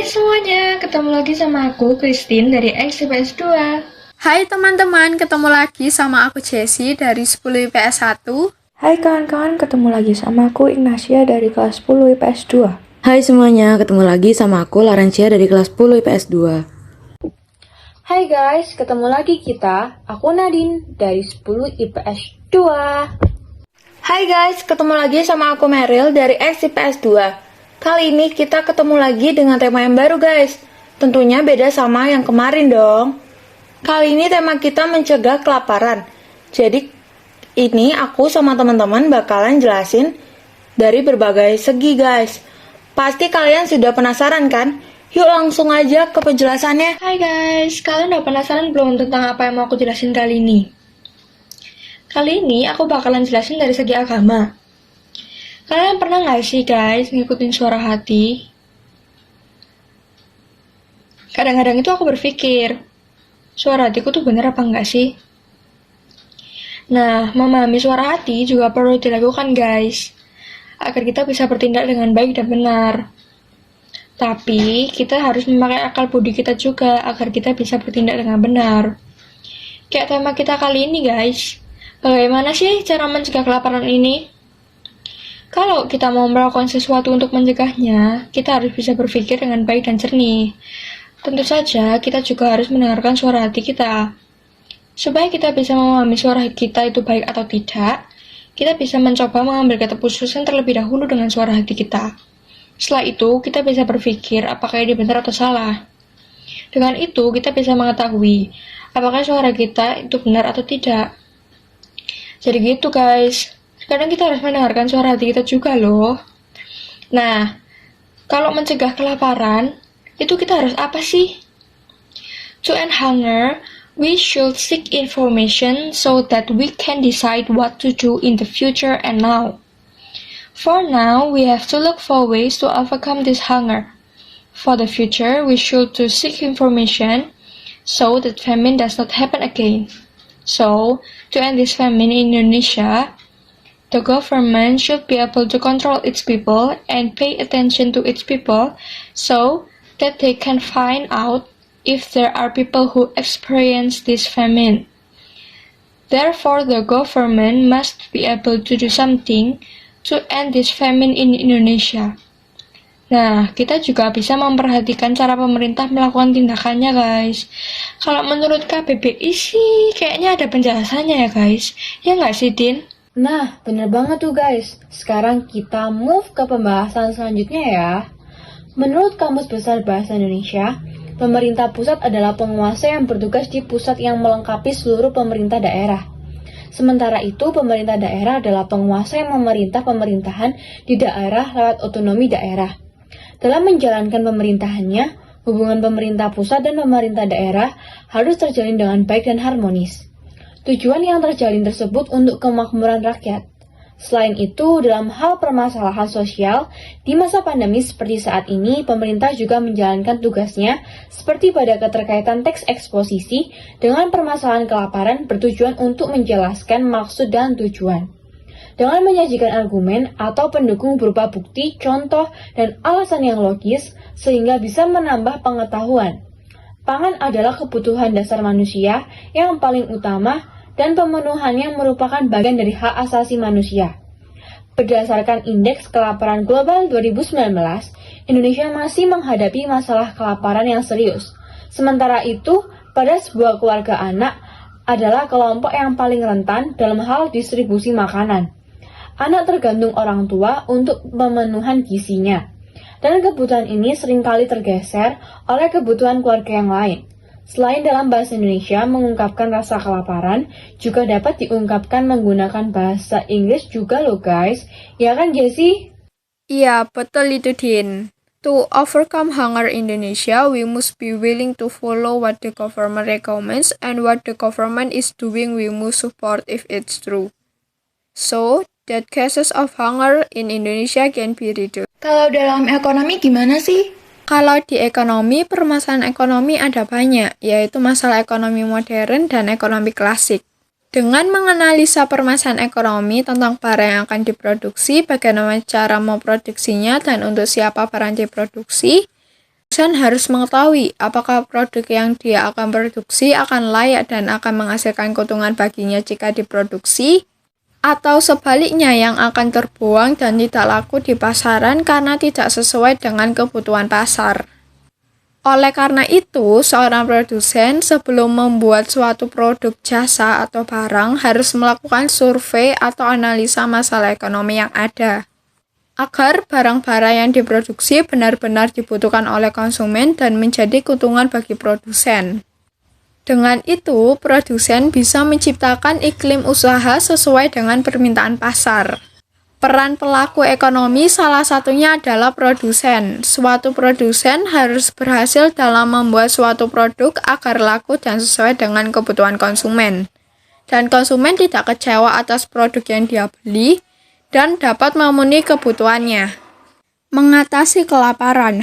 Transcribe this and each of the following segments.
semuanya, ketemu lagi sama aku, Christine dari XIPS 2. Hai teman-teman, ketemu lagi sama aku Jessie dari 10 IPS 1. Hai kawan-kawan, ketemu lagi sama aku Ignacia dari kelas 10 IPS 2. Hai semuanya, ketemu lagi sama aku Larencia dari kelas 10 IPS 2. Hai guys, ketemu lagi kita, aku Nadine dari 10 IPS 2. Hai guys, ketemu lagi sama aku Meryl dari XIPS 2. Kali ini kita ketemu lagi dengan tema yang baru guys. Tentunya beda sama yang kemarin dong. Kali ini tema kita mencegah kelaparan. Jadi ini aku sama teman-teman bakalan jelasin dari berbagai segi guys. Pasti kalian sudah penasaran kan? Yuk langsung aja ke penjelasannya. Hai guys, kalian udah penasaran belum tentang apa yang mau aku jelasin kali ini? Kali ini aku bakalan jelasin dari segi agama. Kalian pernah nggak sih guys ngikutin suara hati? Kadang-kadang itu aku berpikir, suara hatiku tuh bener apa enggak sih? Nah, memahami suara hati juga perlu dilakukan guys, agar kita bisa bertindak dengan baik dan benar. Tapi, kita harus memakai akal budi kita juga, agar kita bisa bertindak dengan benar. Kayak tema kita kali ini guys, bagaimana sih cara mencegah kelaparan ini? Kalau kita mau melakukan sesuatu untuk mencegahnya, kita harus bisa berpikir dengan baik dan jernih. Tentu saja, kita juga harus mendengarkan suara hati kita. Supaya kita bisa memahami suara kita itu baik atau tidak, kita bisa mencoba mengambil keputusan terlebih dahulu dengan suara hati kita. Setelah itu, kita bisa berpikir apakah ini benar atau salah. Dengan itu, kita bisa mengetahui apakah suara kita itu benar atau tidak. Jadi gitu guys. Kadang kita harus mendengarkan suara hati kita juga loh. Nah, kalau mencegah kelaparan, itu kita harus apa sih? To end hunger, we should seek information so that we can decide what to do in the future and now. For now, we have to look for ways to overcome this hunger. For the future, we should to seek information so that famine does not happen again. So, to end this famine in Indonesia, the government should be able to control its people and pay attention to its people so that they can find out if there are people who experience this famine. Therefore, the government must be able to do something to end this famine in Indonesia. Nah, kita juga bisa memperhatikan cara pemerintah melakukan tindakannya, guys. Kalau menurut KBBI sih, kayaknya ada penjelasannya ya, guys. Ya nggak sih, Din? Nah, bener banget tuh guys. Sekarang kita move ke pembahasan selanjutnya ya. Menurut Kamus Besar Bahasa Indonesia, pemerintah pusat adalah penguasa yang bertugas di pusat yang melengkapi seluruh pemerintah daerah. Sementara itu, pemerintah daerah adalah penguasa yang memerintah pemerintahan di daerah lewat otonomi daerah. Dalam menjalankan pemerintahannya, hubungan pemerintah pusat dan pemerintah daerah harus terjalin dengan baik dan harmonis. Tujuan yang terjalin tersebut untuk kemakmuran rakyat. Selain itu, dalam hal permasalahan sosial, di masa pandemi seperti saat ini, pemerintah juga menjalankan tugasnya seperti pada keterkaitan teks eksposisi dengan permasalahan kelaparan bertujuan untuk menjelaskan maksud dan tujuan. Dengan menyajikan argumen atau pendukung berupa bukti, contoh, dan alasan yang logis, sehingga bisa menambah pengetahuan. Pangan adalah kebutuhan dasar manusia yang paling utama dan pemenuhannya merupakan bagian dari hak asasi manusia. Berdasarkan Indeks Kelaparan Global 2019, Indonesia masih menghadapi masalah kelaparan yang serius. Sementara itu, pada sebuah keluarga anak adalah kelompok yang paling rentan dalam hal distribusi makanan. Anak tergantung orang tua untuk pemenuhan gizinya, dan kebutuhan ini seringkali tergeser oleh kebutuhan keluarga yang lain. Selain dalam bahasa Indonesia mengungkapkan rasa kelaparan, juga dapat diungkapkan menggunakan bahasa Inggris juga loh guys. Ya kan Jessie? Iya, betul itu Din. To overcome hunger Indonesia, we must be willing to follow what the government recommends and what the government is doing we must support if it's true. So, that cases of hunger in Indonesia can be reduced. Kalau dalam ekonomi gimana sih? Kalau di ekonomi, permasalahan ekonomi ada banyak, yaitu masalah ekonomi modern dan ekonomi klasik. Dengan menganalisa permasalahan ekonomi tentang barang yang akan diproduksi, bagaimana cara memproduksinya, dan untuk siapa barang diproduksi, Produsen harus mengetahui apakah produk yang dia akan produksi akan layak dan akan menghasilkan keuntungan baginya jika diproduksi, atau sebaliknya yang akan terbuang dan tidak laku di pasaran karena tidak sesuai dengan kebutuhan pasar. Oleh karena itu, seorang produsen sebelum membuat suatu produk, jasa, atau barang harus melakukan survei atau analisa masalah ekonomi yang ada, agar barang-barang yang diproduksi benar-benar dibutuhkan oleh konsumen dan menjadi keuntungan bagi produsen. Dengan itu, produsen bisa menciptakan iklim usaha sesuai dengan permintaan pasar. Peran pelaku ekonomi salah satunya adalah produsen. Suatu produsen harus berhasil dalam membuat suatu produk agar laku dan sesuai dengan kebutuhan konsumen. Dan konsumen tidak kecewa atas produk yang dia beli dan dapat memenuhi kebutuhannya. Mengatasi kelaparan,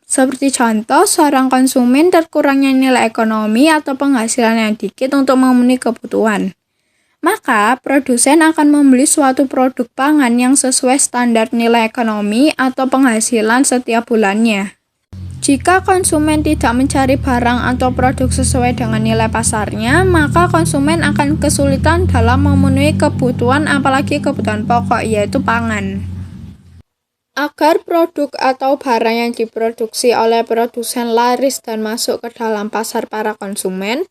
seperti contoh seorang konsumen terkurangnya nilai ekonomi atau penghasilan yang dikit untuk memenuhi kebutuhan. Maka, produsen akan membeli suatu produk pangan yang sesuai standar nilai ekonomi atau penghasilan setiap bulannya. Jika konsumen tidak mencari barang atau produk sesuai dengan nilai pasarnya, maka konsumen akan kesulitan dalam memenuhi kebutuhan, apalagi kebutuhan pokok, yaitu pangan. Agar produk atau barang yang diproduksi oleh produsen laris dan masuk ke dalam pasar para konsumen,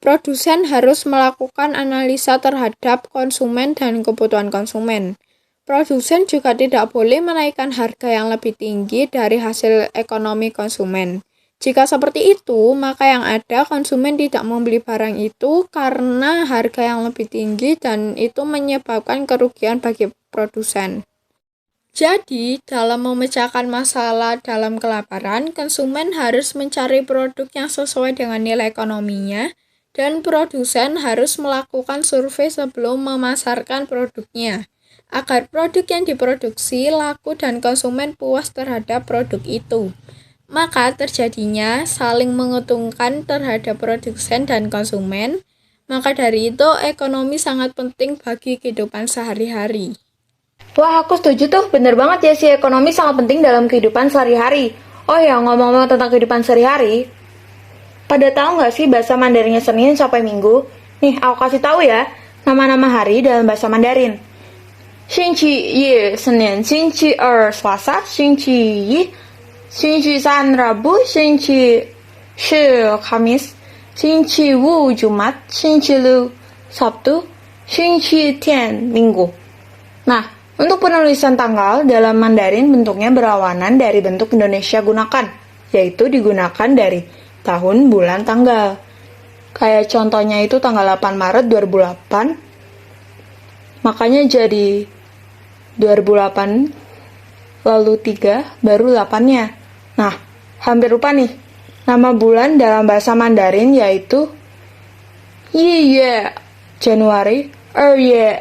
produsen harus melakukan analisa terhadap konsumen dan kebutuhan konsumen. Produsen juga tidak boleh menaikkan harga yang lebih tinggi dari hasil ekonomi konsumen. Jika seperti itu, maka yang ada konsumen tidak membeli barang itu karena harga yang lebih tinggi dan itu menyebabkan kerugian bagi produsen. Jadi, dalam memecahkan masalah dalam kelaparan, konsumen harus mencari produk yang sesuai dengan nilai ekonominya, dan produsen harus melakukan survei sebelum memasarkan produknya, agar produk yang diproduksi laku dan konsumen puas terhadap produk itu. Maka terjadinya saling menguntungkan terhadap produsen dan konsumen, maka dari itu ekonomi sangat penting bagi kehidupan sehari-hari. Wah, aku setuju tuh. Bener banget ya sih, ekonomi sangat penting dalam kehidupan sehari-hari. Oh ya, ngomong-ngomong tentang kehidupan sehari-hari, pada tahu nggak sih bahasa Mandarinnya Senin sampai Minggu? Nih, aku kasih tahu ya, nama-nama hari dalam bahasa Mandarin. Xinqi Yi Senin, Xinqi Er Selasa, Xinqi Yi, Xinqi San Rabu, Xinqi Shi Kamis, Xinqi Wu Jumat, Xinqi Lu Sabtu, Xinqi Tian Minggu. Nah, untuk penulisan tanggal dalam Mandarin bentuknya berlawanan dari bentuk Indonesia gunakan, yaitu digunakan dari tahun, bulan, tanggal. Kayak contohnya itu tanggal 8 Maret 2008, makanya jadi 2008 lalu 3 baru 8-nya. Nah, hampir lupa nih. Nama bulan dalam bahasa Mandarin yaitu Yiyue Januari, Erye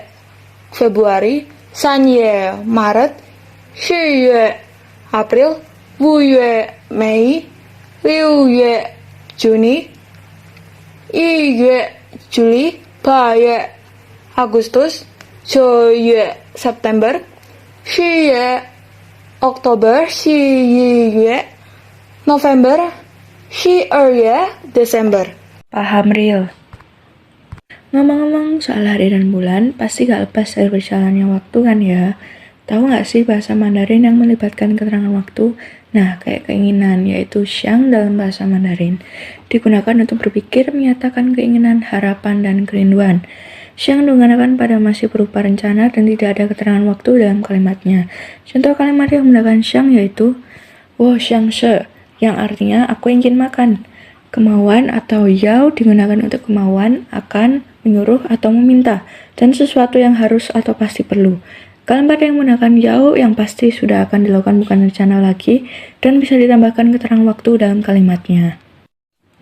Februari, Sanye Maret, Shiyue April, Wuyue Mei, Liuyue Juni, Iyue Juli, Baye Agustus, Joyue September, Shiyue Oktober, Shiyue November, Shiyue Desember. Paham, Ril? Ngomong-ngomong soal hari dan bulan, pasti gak lepas dari berjalannya waktu kan ya? Tahu gak sih bahasa Mandarin yang melibatkan keterangan waktu? Nah, kayak keinginan, yaitu xiang dalam bahasa Mandarin, digunakan untuk berpikir, menyatakan keinginan, harapan, dan kerinduan. Xiang digunakan pada masih berupa rencana dan tidak ada keterangan waktu dalam kalimatnya. Contoh kalimat yang menggunakan xiang yaitu wo xiang she, yang artinya aku ingin makan. Kemauan atau yao digunakan untuk kemauan, akan, menyuruh, atau meminta, dan sesuatu yang harus atau pasti perlu. Kalimat yang menggunakan yao yang pasti sudah akan dilakukan bukan rencana lagi, dan bisa ditambahkan keterangan waktu dalam kalimatnya.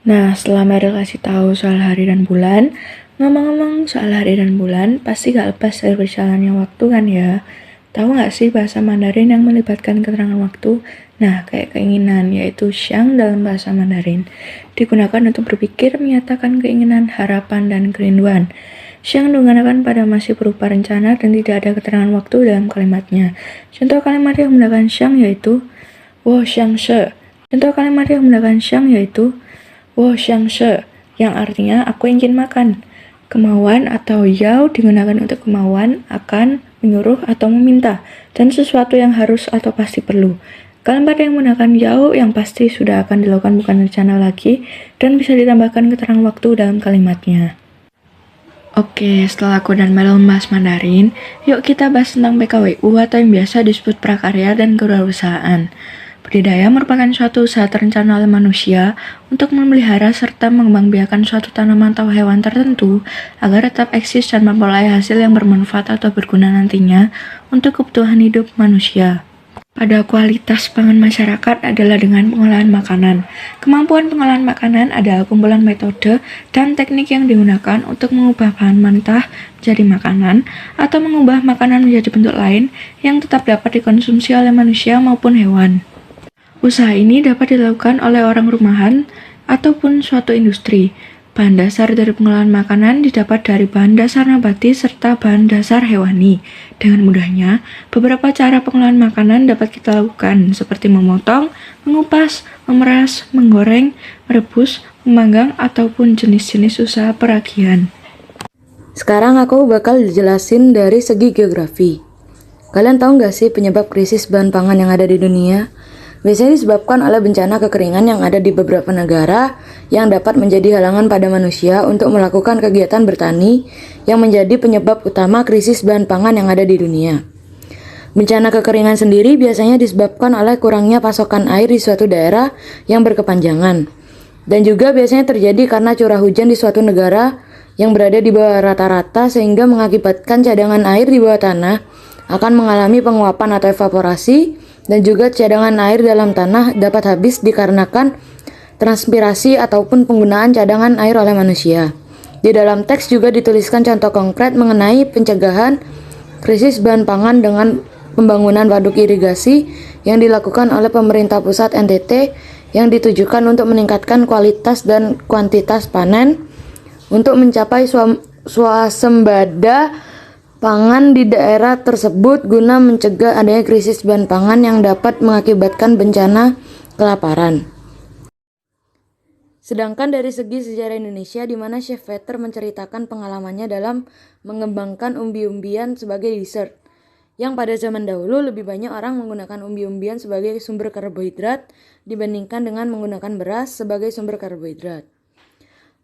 Nah, setelah Meryl kasih tahu soal hari dan bulan, ngomong-ngomong soal hari dan bulan, pasti gak lepas dari berjalannya waktu kan ya? Tahu gak sih bahasa Mandarin yang melibatkan keterangan waktu? Nah, kayak keinginan, yaitu xiang dalam bahasa Mandarin, digunakan untuk berpikir, menyatakan keinginan, harapan, dan kerinduan. Xiang digunakan pada masih berupa rencana dan tidak ada keterangan waktu dalam kalimatnya. Contoh kalimat yang menggunakan xiang yaitu wo xiang she, Contoh kalimat yang menggunakan xiang yaitu 我想吃, yang artinya aku ingin makan. Kemauan atau yao digunakan untuk kemauan, akan, menyuruh atau meminta, dan sesuatu yang harus atau pasti perlu. Kalimat yang menggunakan yao yang pasti sudah akan dilakukan bukan rencana lagi, dan bisa ditambahkan keterangan waktu dalam kalimatnya. Oke, setelah aku dan Mel membahas Mandarin, yuk kita bahas tentang PKWU atau yang biasa disebut prakarya dan kewirausahaan. Budidaya merupakan suatu usaha terencana oleh manusia untuk memelihara serta mengembangbiakan suatu tanaman atau hewan tertentu agar tetap eksis dan memperoleh hasil yang bermanfaat atau berguna nantinya untuk kebutuhan hidup manusia. Pada kualitas pangan masyarakat adalah dengan pengolahan makanan. Kemampuan pengolahan makanan adalah kumpulan metode dan teknik yang digunakan untuk mengubah bahan mentah menjadi makanan atau mengubah makanan menjadi bentuk lain yang tetap dapat dikonsumsi oleh manusia maupun hewan. Usaha ini dapat dilakukan oleh orang rumahan ataupun suatu industri. Bahan dasar dari pengolahan makanan didapat dari bahan dasar nabati serta bahan dasar hewani. Dengan mudahnya, beberapa cara pengolahan makanan dapat kita lakukan seperti memotong, mengupas, memeras, menggoreng, merebus, memanggang, ataupun jenis-jenis usaha peragian. Sekarang aku bakal jelasin dari segi geografi. Kalian tahu nggak sih penyebab krisis bahan pangan yang ada di dunia? Biasanya disebabkan oleh bencana kekeringan yang ada di beberapa negara yang dapat menjadi halangan pada manusia untuk melakukan kegiatan bertani yang menjadi penyebab utama krisis bahan pangan yang ada di dunia. Bencana kekeringan sendiri biasanya disebabkan oleh kurangnya pasokan air di suatu daerah yang berkepanjangan. Dan juga biasanya terjadi karena curah hujan di suatu negara yang berada di bawah rata-rata sehingga mengakibatkan cadangan air di bawah tanah akan mengalami penguapan atau evaporasi. Dan juga cadangan air dalam tanah dapat habis dikarenakan transpirasi ataupun penggunaan cadangan air oleh manusia. Di dalam teks juga dituliskan contoh konkret mengenai pencegahan krisis bahan pangan dengan pembangunan waduk irigasi yang dilakukan oleh pemerintah pusat NTT yang ditujukan untuk meningkatkan kualitas dan kuantitas panen untuk mencapai swasembada pangan di daerah tersebut guna mencegah adanya krisis bahan pangan yang dapat mengakibatkan bencana kelaparan. Sedangkan dari segi sejarah Indonesia, di mana Chef Peter menceritakan pengalamannya dalam mengembangkan umbi-umbian sebagai dessert, yang pada zaman dahulu lebih banyak orang menggunakan umbi-umbian sebagai sumber karbohidrat dibandingkan dengan menggunakan beras sebagai sumber karbohidrat.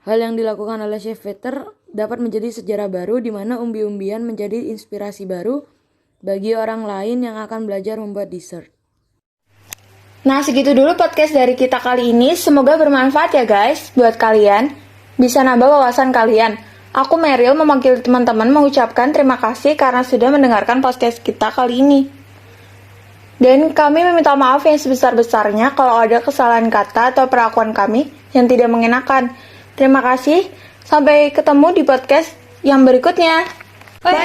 Hal yang dilakukan oleh Chef Peter dapat menjadi sejarah baru di mana umbi-umbian menjadi inspirasi baru bagi orang lain yang akan belajar membuat dessert. Nah, segitu dulu podcast dari kita kali ini. Semoga bermanfaat ya guys buat kalian. Bisa nambah wawasan kalian. Aku Meryl memanggil teman-teman mengucapkan terima kasih karena sudah mendengarkan podcast kita kali ini. Dan kami meminta maaf yang sebesar-besarnya kalau ada kesalahan kata atau perlakuan kami yang tidak mengenakan. Terima kasih. Sampai ketemu di podcast yang berikutnya. Bye.